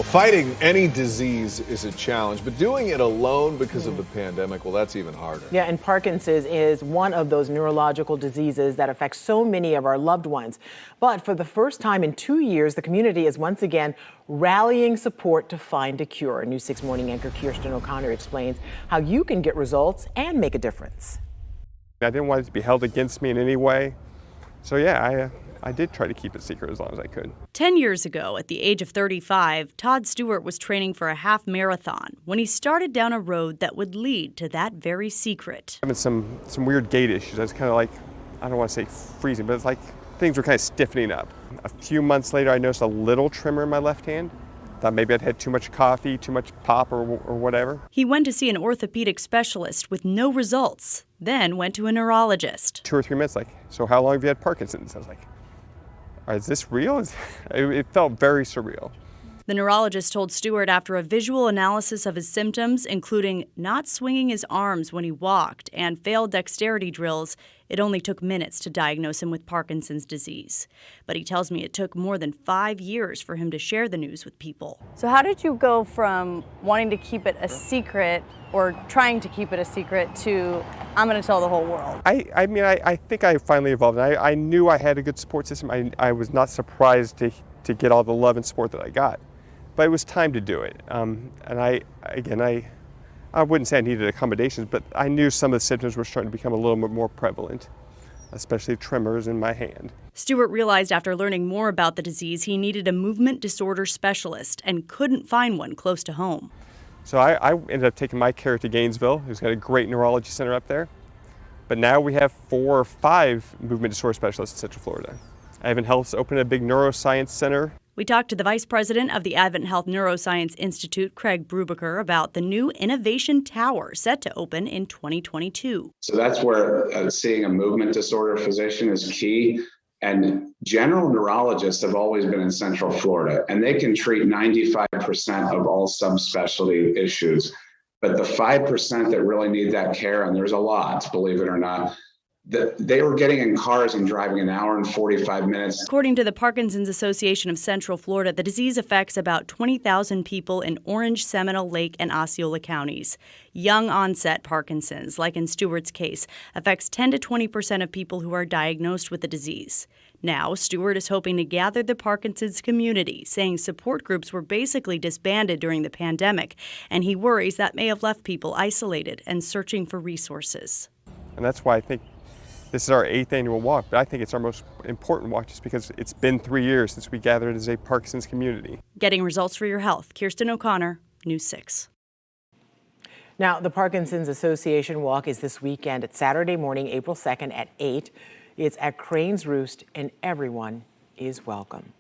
Well, fighting any disease is a challenge, but doing it alone because of the pandemic, well, that's even harder. Yeah, and Parkinson's is one of those neurological diseases that affects so many of our loved ones. But for the first time in 2 years, the community is once again rallying support to find a cure. News 6 Morning anchor Kirsten O'Connor explains how you can get results and make a difference. I didn't want it to be held against me in any way. So yeah, I did try to keep it secret as long as I could. 10 years ago, at the age of 35, Todd Stewart was training for a half marathon when he started down a road that would lead to that very secret. Having some weird gait issues. I was kind of like, I don't want to say freezing, but it's like things were kind of stiffening up. A few months later, I noticed a little tremor in my left hand. Thought maybe I'd had too much coffee, too much pop or whatever. He went to see an orthopedic specialist with no results, then went to a neurologist. 2 or 3 minutes, like, so how long have you had Parkinson's? I was like, is this real? It felt very surreal. The neurologist told Stewart after a visual analysis of his symptoms, including not swinging his arms when he walked and failed dexterity drills, it only took minutes to diagnose him with Parkinson's disease. But he tells me it took more than 5 years for him to share the news with people. So how did you go from wanting to keep it a secret or trying to keep it a secret to I'm going to tell the whole world? I mean, I think I finally evolved. I knew I had a good support system. I was not surprised to get all the love and support that I got. But it was time to do it. And I wouldn't say I needed accommodations, but I knew some of the symptoms were starting to become a little bit more prevalent, especially tremors in my hand. Stewart realized after learning more about the disease he needed a movement disorder specialist and couldn't find one close to home. So I ended up taking my care to Gainesville, who's got a great neurology center up there. But now we have 4 or 5 movement disorder specialists in Central Florida. Advent Health's opened a big neuroscience center. We talked to the vice president of the Advent Health Neuroscience Institute, Craig Brubaker, about the new Innovation Tower set to open in 2022. So that's where seeing a movement disorder physician is key. And general neurologists have always been in Central Florida, and they can treat 95% of all subspecialty issues. But the 5% that really need that care, and there's a lot, believe it or not, they were getting in cars and driving 1 hour and 45 minutes. According to the Parkinson's Association of Central Florida, the disease affects about 20,000 people in Orange, Seminole, Lake, and Osceola counties. Young-onset Parkinson's, like in Stewart's case, affects 10 to 20% of people who are diagnosed with the disease. Now, Stewart is hoping to gather the Parkinson's community, saying support groups were basically disbanded during the pandemic, and he worries that may have left people isolated and searching for resources. And that's why I think this is our 8th annual walk, but I think it's our most important walk just because it's been 3 years since we gathered as a Parkinson's community. Getting results for your health. Kirsten O'Connor, News 6. Now, the Parkinson's Association Walk is this weekend. It's Saturday morning, April 2nd at 8. It's at Crane's Roost, and everyone is welcome.